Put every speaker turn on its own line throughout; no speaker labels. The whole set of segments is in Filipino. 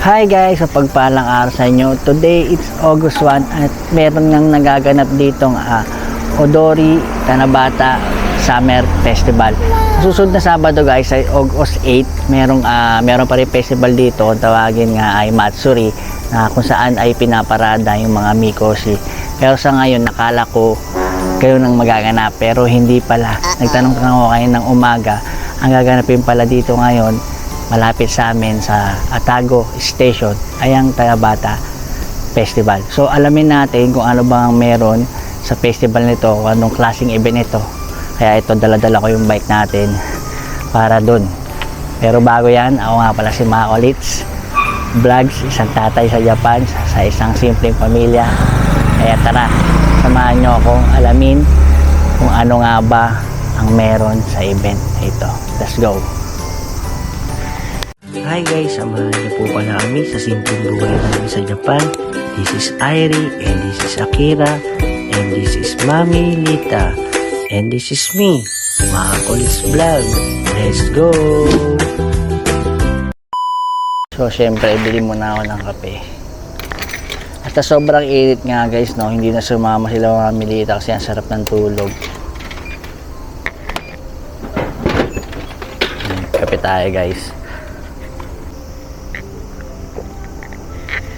Hi guys, sa pagpalang araw sa inyo. Today it's August 1 at meron nang nagaganap ditong Odori Tanabata Summer Festival. Sa susunod na Sabado guys ay August 8, meron pa rin festival dito, tawagin nga ay Matsuri, na kung saan ay pinaparada yung mga mikoshi. Pero sa ngayon nakala ko kayo nang magaganap, pero hindi pala. Nagtanong ka ako kayo ng umaga, ang gaganapin pala dito ngayon malapit sa amin sa Atago Station ay ang Tanabata Festival. So alamin natin kung ano bang meron sa festival nito, kung anong klaseng event ito. Kaya ito, dala-dala ko yung bike natin para dun. Pero bago yan, ako nga pala si Makolits Vlogs, isang tatay sa Japan, sa isang simpleng pamilya. Kaya tara, samahan nyo akong alamin kung ano nga ba ang meron sa event na ito. Let's go! Hi guys, samahan niyo po pala kami sa simpleng buhay namin sa Japan. This is Airi, and this is Akira, and this is Mami Lita, and this is me, Makolits Vlog. Let's go! So syempre, bili muna ako ng kape. At sobrang init nga guys, no? Hindi na sumama sila Mami Lita kasi ang sarap ng tulog. Kape tayo guys.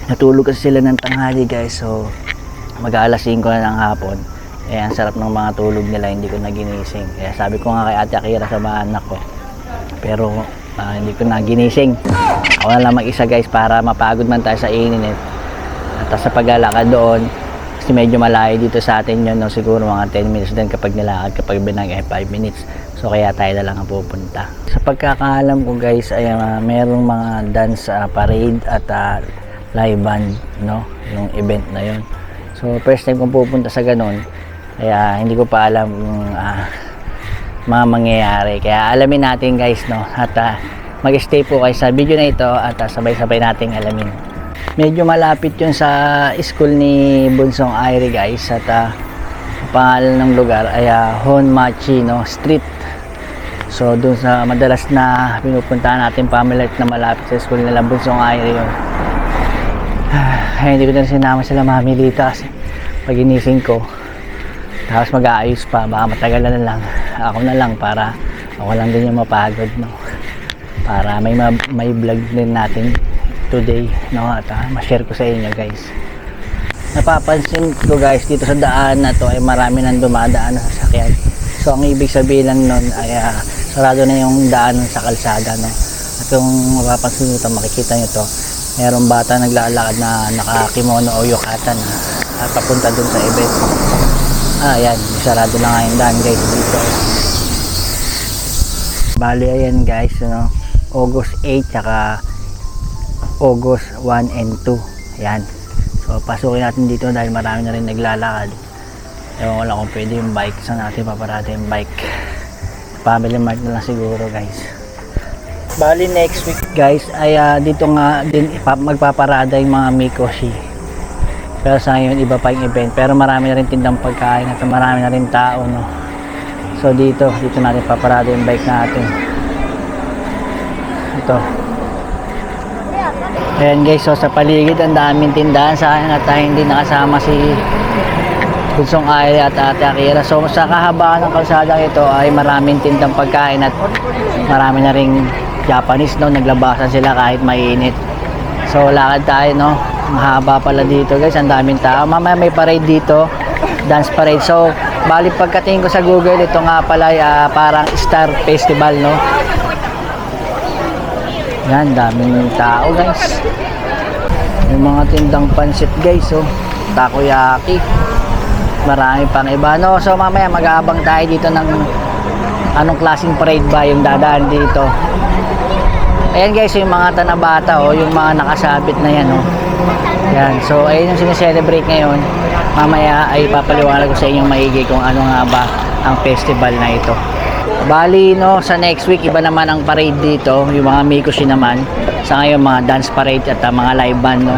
Natulog kasi sila ng tanghali guys, so mag-aalas 5 na ng hapon. Eh, ang sarap ng mga tulog nila, hindi ko na ginising. Kaya sabi ko nga kay Ate Akira, samahan ako. Pero hindi ko na ginising. Ako na lang mag-isa guys para mapagod man tayo sa init. At sa paglalakad doon, kasi medyo malayo dito sa atin yun, no? Siguro mga 10 minutes din kapag nilakad, kapag binang 5 minutes. So kaya tayo na lang ang pupunta. Sa pagkakaalam ko guys, ay merong mga dance parade at live band, no, yung event na yun. So first time kong pupunta sa ganun, kaya hindi ko pa alam yung mga mangyayari. Kaya alamin natin guys, no, at mag-stay po kayo sa video na ito at sabay-sabay nating alamin. Medyo malapit yun sa school ni Bunsong Airi guys, at pangalan ng lugar ay Honmachi, no, Street. So dun sa madalas na pinupuntahan natin family na malapit sa school nila Bunsong Airi yun. Ay, hindi ko na sinama sila Mami Lita kasi pag inising ko tapos mag-aayos pa, baka matagal na lang ako na lang, para ako lang din yung mapagod, no? Para may vlog din natin today, no? At ma-share ko sa inyo guys. Napapansin ko guys, dito sa daan na to ay marami nang dumadaan na sasakyan. So ang ibig sabihin lang nun ay sarado na yung daan sa kalsada, no? At kung mapapansin nyo ito, makikita nyo to, mayroong bata naglalakad na nakakimono o yukatan at papunta dun sa event. Ayan, sarado na nga yung daan guys dito. Bali ayan guys, no? August 8 tsaka August 1 and 2. Ayan. So pasukin natin dito dahil marami na rin naglalakad. Ewan ko lang kung pwede yung bike. Saan natin paparada yung bike? Family Mart na lang siguro guys. Bali next week guys ay dito nga din magpaparada yung mga mikoshi. Pero sa ngayon iba pa yung event, pero marami na rin tindang pagkain at marami na rin tao, no? So dito natin paparada yung bike natin. Ito. Ayan guys, so sa paligid ang daming tindahan. Sa akin at hindi nakasama si Bunsong Airi at Ate Akira. So sa kahabaan ng kalsada ito ay maraming tindang pagkain at marami na ring Japanese, no, naglabasan sila kahit mainit. So lakad tayo, no, mahaba pala dito guys, ang daming tao. Mamaya may parade dito, dance parade. So bali pagkatingin ko sa Google, ito nga pala parang Star Festival, no. Yan, daming tao guys. Yung mga tindang pansit guys, oh, takoyaki, marami pang iba, no. So mamaya mag-aabang tayo dito ng anong klaseng parade ba yung dadaan dito. Ayan guys, yung mga Tanabata, oh, yung mga nakasabit na yan, oh. Yan, so ayun yung sineselebrate ngayon. Mamaya ay papaliwanag ko sa inyong maigi kung ano nga ba ang festival na ito. Bali, no, sa next week iba naman ang parade dito, yung mga mikoshi naman. Sa ngayon mga dance parade at mga live band, no.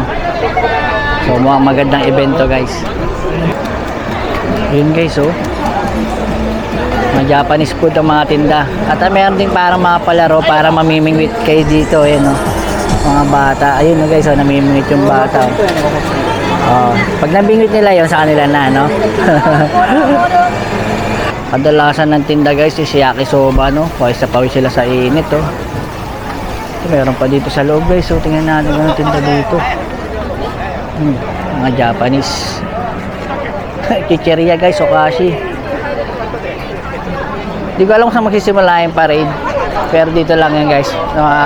So mukhang magandang event to guys. Yun guys, oh, mga Japanese food ang mga tinda. At mayroon din parang mga palaro para mamimingwit kayo dito, ayan, no. Mga bata. Ayun no guys, namimingit yung bata. Pag nabingit nila yon sa kanila na, no? Kadalasan ng tinda guys is yakisoba, no? Pawis sa pawis sila sa init, oh. Meron pa dito sa loob guys, so tingnan natin ang tinda dito. Mga Japanese. Chicheria guys, okashi. Di ko alam kung saan magsisimula yung parade. Pero dito lang yan guys,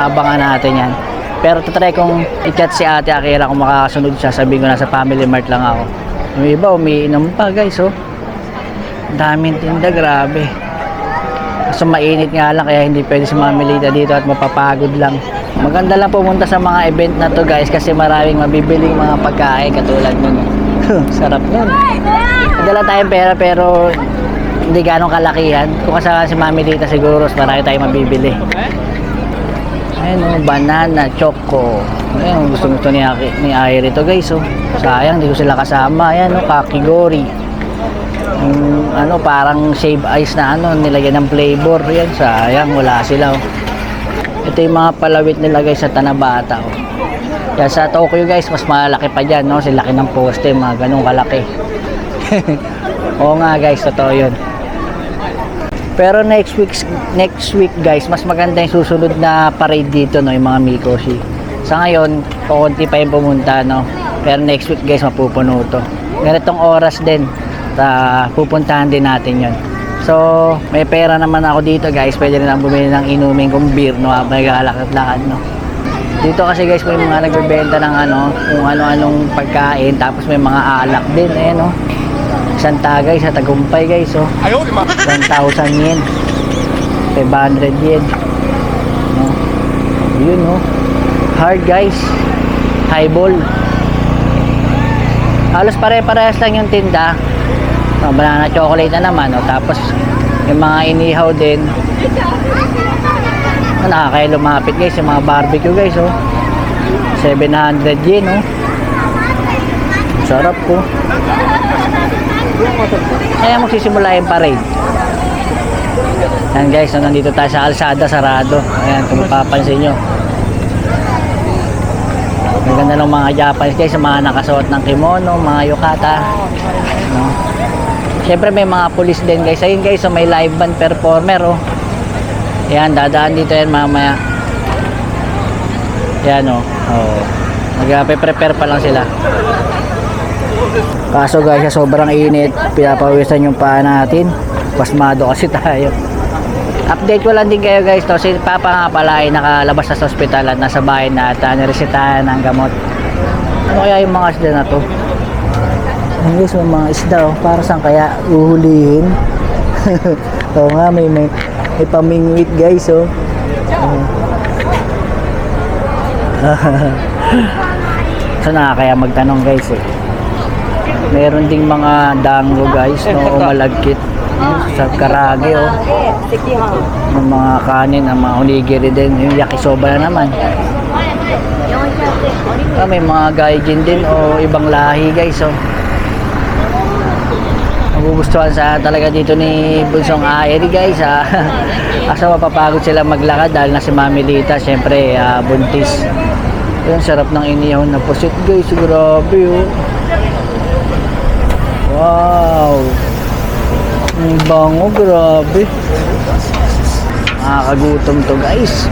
abangan natin yan. Pero tatry kong i-chat si Ate Akira kung makakasunod siya. Sabihin ko nasa Family Mart lang ako. Yung iba umiinom pa guys, oh. Daming tinda, grabe. So mainit nga lang kaya hindi pwede sumamilita dito at mapapagod lang. Maganda lang pumunta sa mga event na to guys kasi maraming mabibiling mga pagkain katulad nun. Sarap nun. Madala tayong pera pero hindi ganong kalakihan. Kung kasama si Mami Lita siguro marami tayong mabibili. Ayun o, banana, choco. Ayun, gusto ni Airi to guys, oh. Sayang, hindi ko sila kasama. Ayan o, kakigori. Parang shave ice na nilagyan ng flavor. Yan, sayang, wala sila, oh. Ito yung mga palawit nila guys sa Tanabata, oh. Yan sa Tokyo guys, mas malaki pa dyan, no? Silaki ng poste, mga ganun kalaki. Oo nga guys, totoo yun. Pero next week guys, mas maganda yung susunod na parade dito, no, yung mga Mikoshi. Sa ngayon, konti pa yung pumunta, no. Pero next week guys, mapupuno to. Ganitong oras din, pupuntahan din natin yon. So, may pera naman ako dito guys, pwede rin ang bumili ng inumin kong beer, no, habang naglalakad-lakad, no. Dito kasi guys, may mga nagbebenta ng kung ano-anong pagkain, tapos may mga alak din, no. Isang tagay sa Tagumpay guys, oh. 1,000 yen. 500 yen. No? Yun, oh. Hard guys. Highball. Halos pare-parehas lang yung tinda. No, banana chocolate na naman, oh. Tapos yung mga inihaw din. Nakakaya lumapit guys, yung mga barbecue guys, oh. 700 yen, oh. Sarap po. Kaya magsisimula yung parade. Yan guys, nandito tayo sa Alsada, sarado. Ayan, kung mapapansin nyo. Ang ganda ng mga Japanese guys, mga nakasuot ng kimono, mga yukata. No? Siyempre may mga pulis din guys. Ayun guys, so may live band performer, oh. Ayan, dadaan dito yan mamaya. Ayan, oh. Mag-prepare pa lang sila. Kaso guys, sa sobrang init, pinapawisan yung paa natin. Pasmado kasi tayo. Update ko lang din kayo guys, to. Si Papa nga pala ay nakalabas sa hospital at nasa bahay na at niresetahan ng gamot. Ano kaya yung mga isda na to? Ayun guys, may mga isda, oh. Para saan kaya uhulihin? Oo nga, may pamingwit guys, oh. So nakakaya magtanong guys, eh. Meron ding mga dango guys, no, umalagkit sa karage, oh. Yung mga kanin, ang mga onigiri din, yung yakisoba na naman. May mga gaijin din o ibang lahi guys, oh. Magugustuhan sa talaga dito ni Bunsong Airi guys, ah. Asa mapapagod sila maglakad dahil na si Mami Lita, syempre buntis. Yung sarap ng inihaw na pusit guys, grabe, oh. Wow! Ang bango, grabe. Nakakagutom to guys.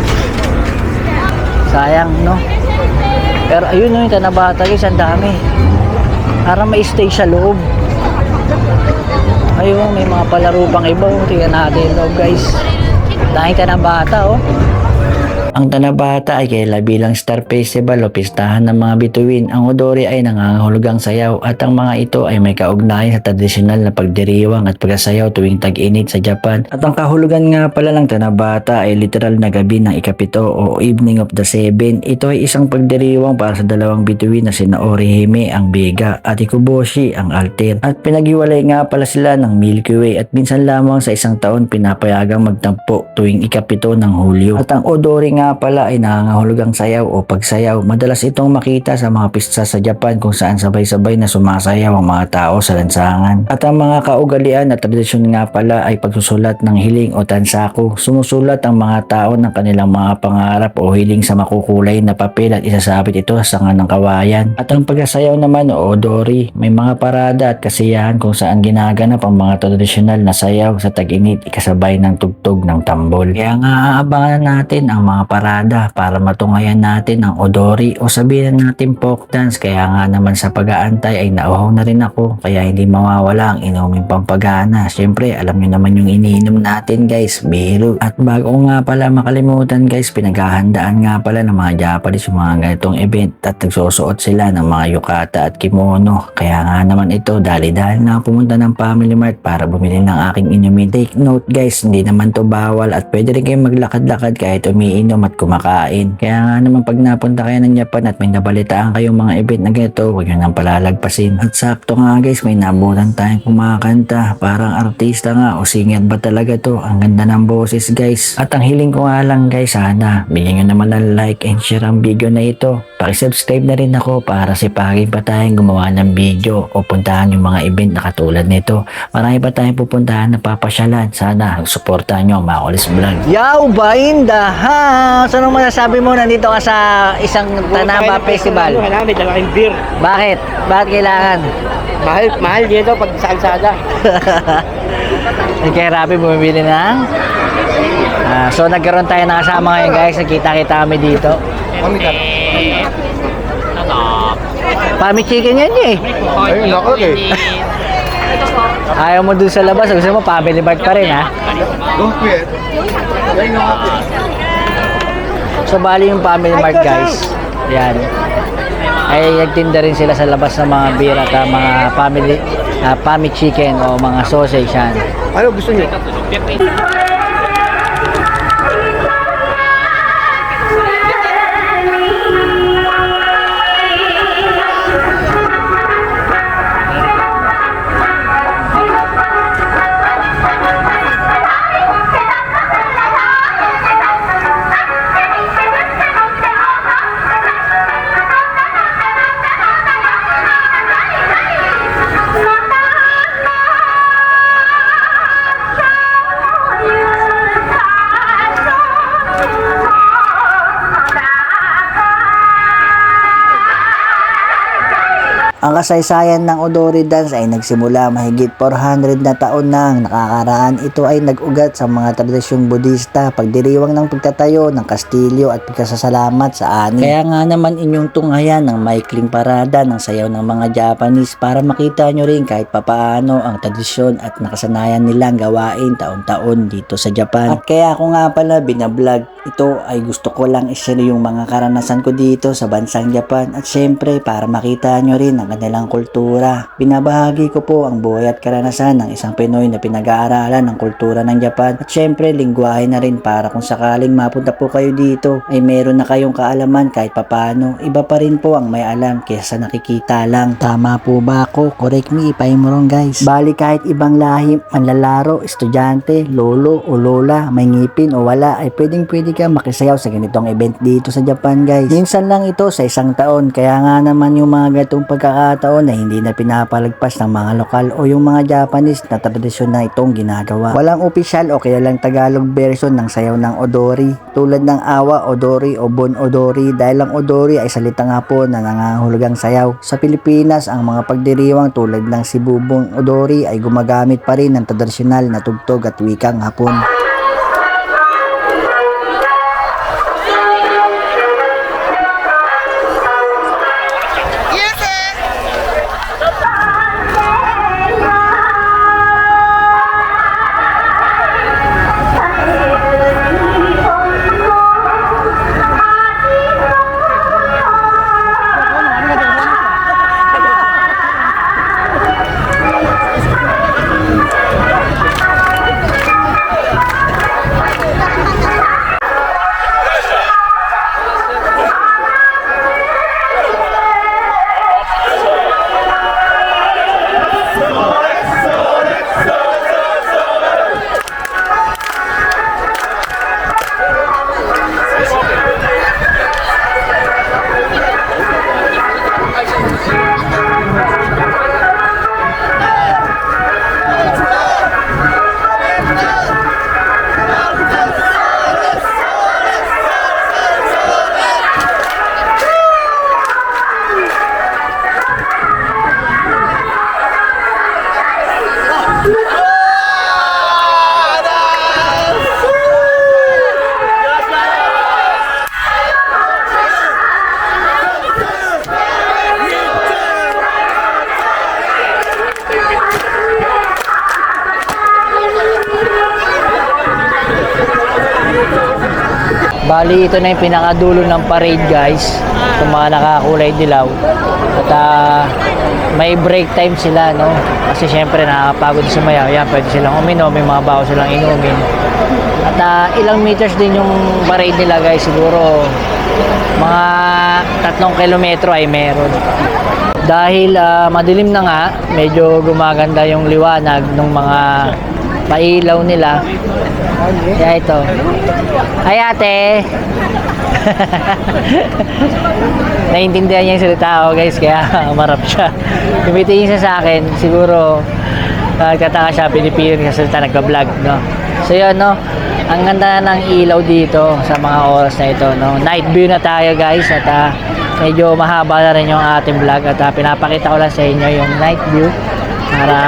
Sayang, no? Pero ayun, no, yung Tanabata guys, ang dami. Parang may stage sa loob. Ayun, may mga palaro pang iba, oh. Tingnan natin yung loob guys. Dahil Tanabata, oh. Ang Tanabata ay kaila bilang Star Festival o pistahan ng mga bituin. Ang Odori ay nangangahulugang sayaw at ang mga ito ay may kaugnayan sa tradisyonal na pagdiriwang at pagsasayaw tuwing tag-init sa Japan. At ang kahulugan nga pala ng Tanabata ay literal na gabi ng ikapito o evening of the seven. Ito ay isang pagdiriwang para sa dalawang bituin na sina Orihime ang Biga at Ikuboshi ang Alter. At pinaghiwalay nga pala sila ng Milky Way at minsan lamang sa isang taon pinapayagang magtampo tuwing ikapito ng Hulyo. At ang Odori nga nga pala ay nangangahulugang sayaw o pagsayaw. Madalas itong makita sa mga pista sa Japan kung saan sabay-sabay na sumasayaw ang mga tao sa lansangan. At ang mga kaugalian at tradisyon nga pala ay pagsusulat ng hiling o tansaku. Sumusulat ang mga tao ng kanilang mga pangarap o hiling sa makukulay na papel at isasabit ito sa sanga ng kawayan. At ang pagsasayaw naman o odori, may mga parada at kasiyahan kung saan ginaganap ang mga tradisyonal na sayaw sa tag-init ikasabay ng tugtog ng tambol. Kaya nga aabangan natin ang mga parada para matungayan natin ang odori o sabihin natin folk dance. Kaya nga naman sa pag-aantay ay nauhaw na rin ako, kaya hindi mawawala ang inuming pampagana. Siyempre alam nyo naman yung iniinom natin guys, biro. At bago nga pala makalimutan guys, pinaghahandaan nga pala ng mga Japanese yung mga ganitong event at nagsusuot sila ng mga yukata at kimono. Kaya nga naman ito, dali-dali na pumunta ng Family Mart para bumili ng aking inumin. Take note guys, hindi naman to bawal at pwede rin kayong maglakad-lakad kahit umiinom at kumakain. Kaya nga naman pag napunta kayo ng Japan at may nabalitaan kayong mga event na ganito, huwag nyo nang palalagpasin. At sakto nga guys, may nabutan tayong kumakanta. Parang artista nga o singer ba talaga to? Ang ganda ng boses guys. At ang hiling ko nga lang guys, sana bigyan nyo naman ng like and share ang video na ito. Pakisubscribe na rin ako para sipagin pa tayong gumawa ng video o puntahan yung mga event na katulad nito. Marami pa tayong pupuntahan na papasyalan. Sana suportahan nyo ang Makulis Vlog. Yaw ba in the house? Anong masasabi mo? Nandito ka sa isang Tanaba Festival.
May dala kayong beer.
Bakit? Bakit kailangan?
Mahal dito pag sa kalsada.
Kaya Rapi bumibili ng so nagkaroon tayo ng kasama ngayon guys. Nakita-kita kami dito. Pami chicken yan eh.
Ayun ako eh.
Ayaw mo dun sa labas, gusto mo Family Mart pa rin ha. So bali yung Family Mart guys, yan ay nagtinda rin sila sa labas ng mga beer at mga family chicken o mga sausage yan.
Ano gusto niyo?
Ang kasaysayan ng Odori Dance ay nagsimula mahigit 400 na taon nang nakakaraan. Ito ay nag-ugat sa mga tradisyong Budista, pagdiriwang ng pagtatayo ng kastilyo at pagkasasalamat sa ani. Kaya nga naman inyong tunghayan ng maikling parada ng sayaw ng mga Japanese para makita nyo rin kahit papaano ang tradisyon at nakasanayan nilang gawain taon-taon dito sa Japan. At kaya ako nga pala binablog ito ay gusto ko lang i-share yung mga karanasan ko dito sa bansang Japan at syempre para makita nyo rin ang kanilang kultura. Binabahagi ko po ang buhay at karanasan ng isang Pinoy na pinag-aaralan ng kultura ng Japan at syempre lingwahe na rin para kung sakaling mapunta po kayo dito ay meron na kayong kaalaman kahit papano. Iba pa rin po ang may alam kaysa nakikita lang. Tama po ba ako? Correct me if I'm wrong guys. Bali kahit ibang lahi, manlalaro, estudyante, lolo o lola, may ngipin o wala ay pwede ka makisayaw sa ganitong event dito sa Japan guys. Minsan lang ito sa isang taon kaya nga naman yung mga gatong pagkakataon na hindi na pinapalagpas ng mga lokal o yung mga Japanese na tradisyon na itong ginagawa. Walang opisyal o kilalang Tagalog version ng sayaw ng Odori tulad ng Awa Odori o Bon Odori dahil ang Odori ay salita nga po na nangangahulugang sayaw. Sa Pilipinas ang mga pagdiriwang tulad ng Sibubong Odori ay gumagamit pa rin ng tradisyonal na tugtog at wikang Hapon. Bali, ito na yung pinakadulo ng parade, guys. Itong mga nakakulay dilaw. At may break time sila, no? Kasi syempre nakakapagod sa mayaw. Yan, pwede silang uminom, may mga bago silang inumin. At ilang meters din yung parade nila, guys. Siguro mga 3 kilometro ay meron. Dahil madilim na nga, medyo gumaganda yung liwanag ng mga pailaw nila. Kaya ito. Ay ate! Naiintindihan niya yung salita ko, guys, kaya marap siya. Tumitingin siya sa akin, siguro nagtataka siya, pinipili sa salita, nagka-vlog, no? So yun, no? Ang ganda ng ilaw dito sa mga oras na ito, no? Night view na tayo, guys, at medyo mahaba na rin yung ating vlog at pinapakita ko lang sa inyo yung night view para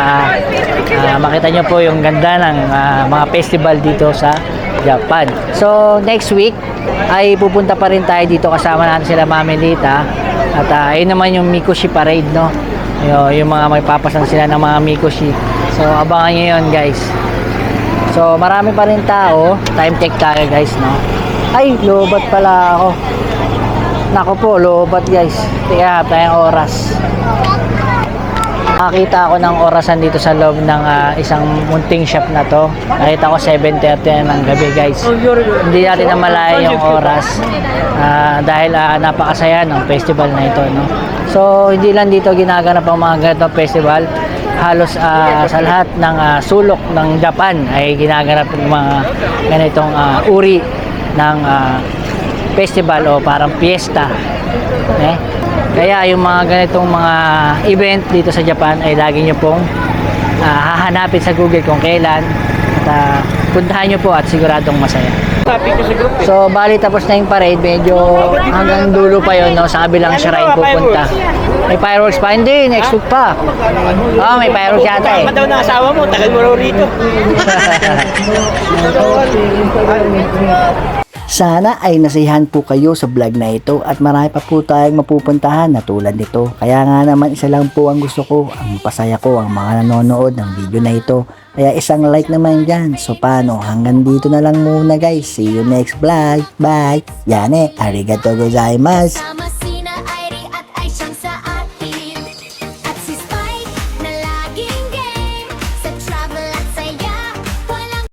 makita nyo po yung ganda ng mga festival dito sa Japan. So next week ay pupunta pa rin tayo dito, kasama natin sila Mami Lita at ayun naman yung Mikoshi Parade, no? Yung mga may papasan sila ng mga Mikoshi. So abangan nyo yun, guys. So marami pa rin tao. Time check tayo, guys, no? Ay, lobat pala ako. Nako po, lobat, guys. Kaya tayong oras. Nakita ako ng orasan dito sa loob ng isang munting shop na to. Nakita ko 7:30 ng gabi, guys. Hindi natin namalayan yung oras dahil napakasaya ng festival na ito, no? So hindi lang dito ginaganap ang mga ganitong festival. Halos sa lahat ng sulok ng Japan ay ginaganap ng mga ganitong uri ng festival o parang fiesta. Kaya yung mga ganitong mga event dito sa Japan ay lagi nyo pong hahanapin sa Google kung kailan at puntahan nyo po at siguradong masaya. So bali tapos na yung parade, medyo hanggang dulo pa yun, no? Sa kabilang shrine pupunta. May fireworks pa? Hindi, next week pa. May fireworks yata eh.
Daw ng asawa mo, tagal mo raw rito.
Sana ay nasiyahan po kayo sa vlog na ito at marami pa po tayong mapupuntahan na tulad nito. Kaya nga naman isa lang po ang gusto ko, ang pasaya ko ang mga nanonood ng video na ito. Kaya isang like naman dyan. So paano, hanggang dito na lang muna, guys. See you next vlog. Bye! Yane, arigatou gozaimasu!